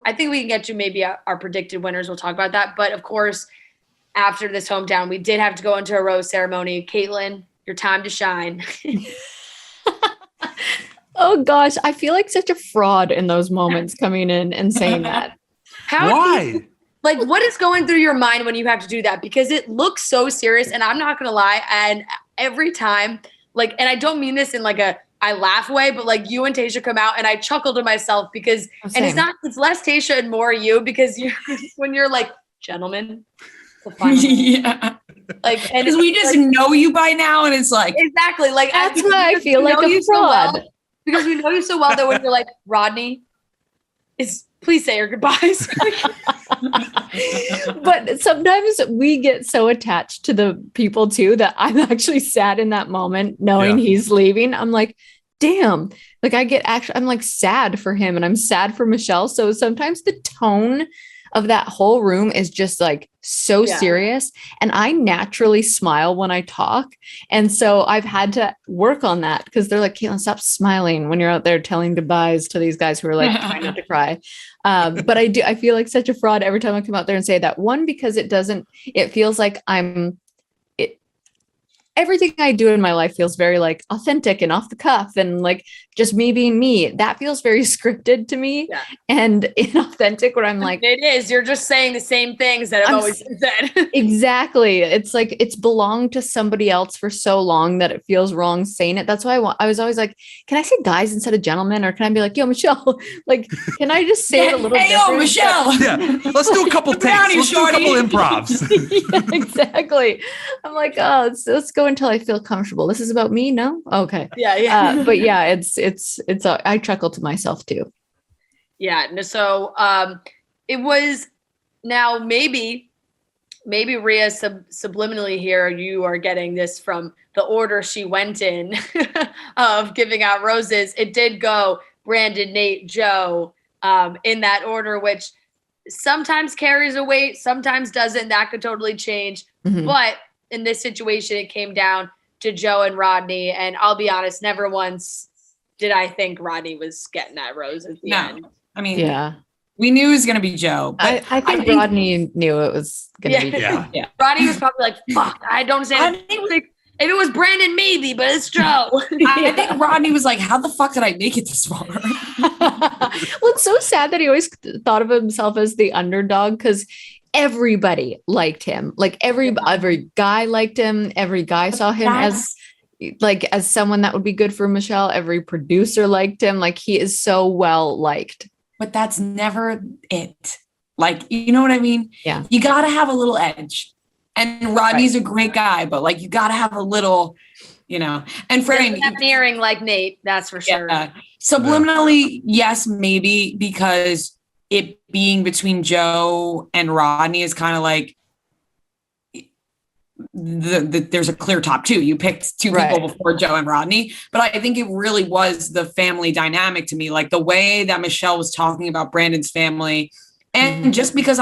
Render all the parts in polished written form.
I think we can get to maybe our predicted winners. We'll talk about that. But of course, after this hometown, we did have to go into a rose ceremony. Kaitlyn, your time to shine. Oh gosh, I feel like such a fraud in those moments coming in and saying that. Why? Like, what is going through your mind when you have to do that? Because it looks so serious, and I'm not gonna lie. And every time, like, and I don't mean this in like I laugh way, but like you and Tayshia come out, and I chuckle to myself because, and it's less Tayshia and more you, because when you're like, gentlemen, yeah. Like, because we just know you by now, and it's like exactly like that's why I feel like a fraud. So well, because we know you so well that when you're like, Rodney, please say your goodbyes. But sometimes we get so attached to the people too that I'm actually sad in that moment knowing he's leaving. I'm like, damn, like I'm like sad for him and I'm sad for Michelle. So sometimes the tone of that whole room is just like so serious. And I naturally smile when I talk. And so I've had to work on that because they're like, Kaitlyn, stop smiling when you're out there telling goodbyes to these guys who are like trying not to cry. But I feel like such a fraud every time I come out there and say that. One, because it feels like everything I do in my life feels very like authentic and off the cuff and like just me being me. That feels very scripted to me and inauthentic where I'm like, it is. You're just saying the same things that I've always said. Exactly. It's like it's belonged to somebody else for so long that it feels wrong saying it. That's why I was always like, can I say guys instead of gentlemen? Or can I be like, yo, Michelle, like, can I just say it a little different? Yo, Michelle. Yeah. Let's do a couple takes. Let's do a couple improvs. Yeah, exactly. I'm like, oh, let's go until I feel comfortable. This is about me. No. Okay. Yeah. But yeah, it's I chuckle to myself too. Yeah. So, it was now maybe Rhea subliminally here, you are getting this from the order she went in of giving out roses. It did go Brandon, Nate, Joe, in that order, which sometimes carries a weight, sometimes doesn't. That could totally change. Mm-hmm. But in this situation, it came down to Joe and Rodney. And I'll be honest, never once did I think Rodney was getting that rose at the end. I mean, we knew it was going to be Joe. But I think Rodney knew it was going to be Joe. Yeah. Rodney was probably like, fuck, I don't understand. If it was Brandon, maybe, but it's Joe. I think Rodney was like, how the fuck did I make it this far? Well, it's so sad that he always thought of himself as the underdog because everybody liked him. Like every guy liked him. Every guy saw him as someone that would be good for Michelle. Every producer liked him. Like he is so well liked. But that's never it. Like, you know what I mean? Yeah. You got to have a little edge. And Rodney's a great guy, but like you got to have a little, and Frank earring like Nate, that's for sure. Subliminally, yes, maybe because it being between Joe and Rodney is kind of like there's a clear top two. You picked two people before Joe and Rodney, but I think it really was the family dynamic to me, like the way that Michelle was talking about Brandon's family. And just because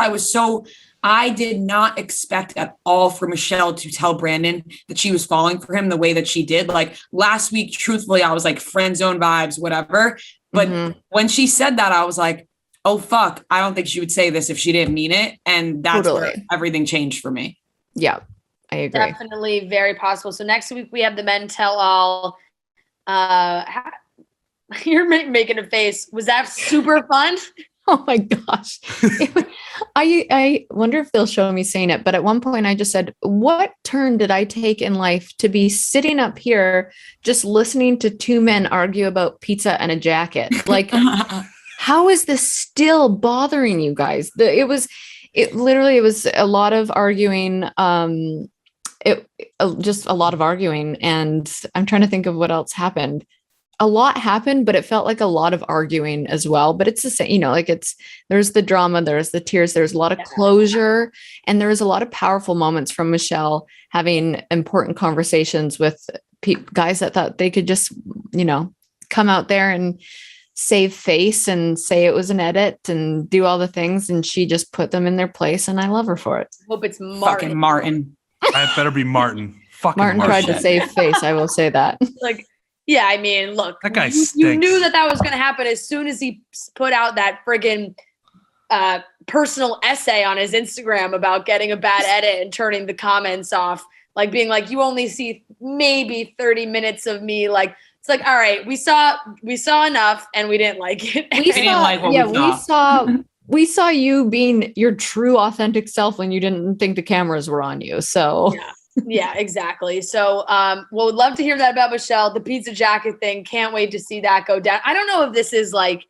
I did not expect at all for Michelle to tell Brandon that she was falling for him the way that she did. Like last week, truthfully, I was like friend zone vibes, whatever. But when she said that, I was like, oh, fuck, I don't think she would say this if she didn't mean it. And that's where everything changed for me. Yeah, I agree. Definitely very possible. So next week we have the men tell all. You're making a face. Was that super fun? Oh my gosh. I wonder if they'll show me saying it, but at one point I just said, what turn did I take in life to be sitting up here just listening to two men argue about pizza and a jacket? Like, how is this still bothering you guys? It was a lot of arguing. Just a lot of arguing. And I'm trying to think of what else happened. A lot happened, but it felt like a lot of arguing as well. But it's the same, there's the drama, there's the tears, there's a lot of closure, and there was a lot of powerful moments from Michelle having important conversations with guys that thought they could just, come out there and save face and say it was an edit and do all the things. And she just put them in their place. And I love her for it. Hope it's Martin. Fucking Martin. I better be Martin. Fucking Martin tried to save face. I will say that. Yeah, I mean, look, that guy you knew that was going to happen as soon as he put out that friggin' personal essay on his Instagram about getting a bad edit and turning the comments off, like being like, you only see maybe 30 minutes of me. Like, it's like, all right, we saw enough and we didn't like it. We saw you being your true authentic self when you didn't think the cameras were on you. So yeah, exactly. So, we'd love to hear that about Michelle, the pizza jacket thing. Can't wait to see that go down. I don't know if this is like,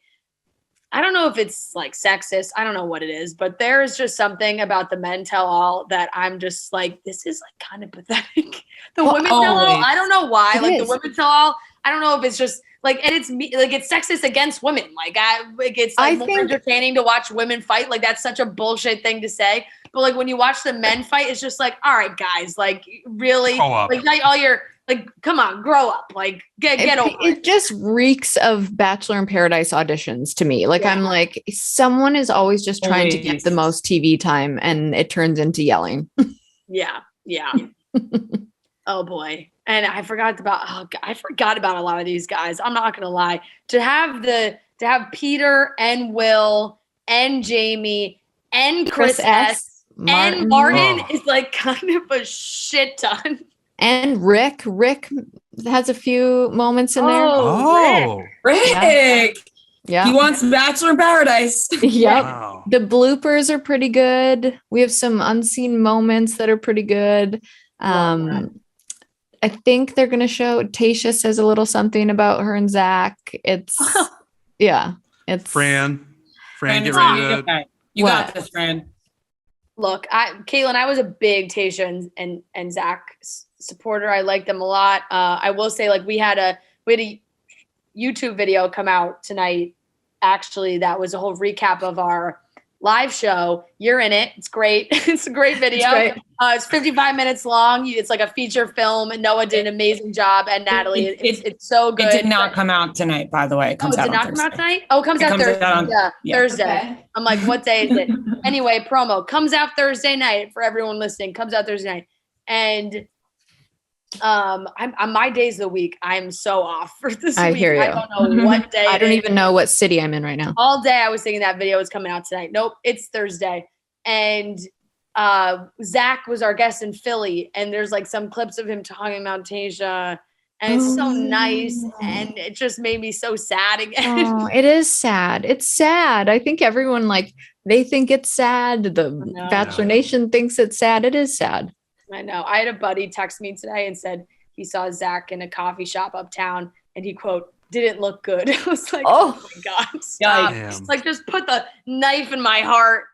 I don't know if it's like sexist. I don't know what it is, but there is just something about the men tell all that I'm just like, this is like kind of pathetic. The women tell all, I don't know why. The women tell all, I don't know if it's just like, and it's like, it's sexist against women. It's like more entertaining to watch women fight. Like, that's such a bullshit thing to say. But like, when you watch the men fight, it's just like, all right, guys, like really, like all your, like, come on, grow up, like get over it. It just reeks of Bachelor in Paradise auditions to me. Like, I'm like, someone is always just trying to get the most TV time and it turns into yelling. Yeah. Oh boy. And I forgot about a lot of these guys. I'm not gonna lie. To have Peter and Will and Jamie and Chris S. and Martin is like kind of a shit ton. And Rick has a few moments in there. Rick. Yeah. He wants Bachelor in Paradise. Yep. Wow. The bloopers are pretty good. We have some unseen moments that are pretty good. I think they're going to show Tayshia says a little something about her and Zach. It's Fran, get ready to. You got this, Fran. Look, Kaitlyn, I was a big Tayshia and Zach supporter. I like them a lot. I will say, like, we had a YouTube video come out tonight. Actually, that was a whole recap of our live show. You're in it. It's great. It's a great video. It's 55 minutes long. It's like a feature film, and Noah did an amazing job, and Natalie. It's so good. It did not come out tonight, by the way. It comes out on Thursday. Come out tonight? Oh, it comes out Thursday. Thursday. Okay. I'm like, what day is it? Anyway, promo comes out Thursday night for everyone listening. Comes out Thursday night, and I'm on my days of the week. I'm so off for this week. I hear you. I don't know what day. I don't even know what city I'm in right now. All day I was thinking that video was coming out tonight. Nope, it's Thursday. And Zach was our guest in Philly, and there's like some clips of him talking about Tayshia, and it's so nice, and it just made me so sad again. Oh, it is sad. It's sad. I think everyone, like, they think it's sad. The Bachelor Nation thinks it's sad. It is sad. I know. I had a buddy text me today and said he saw Zach in a coffee shop uptown, and he, quote, didn't look good. I was like, oh my God, stop. Like, just put the knife in my heart.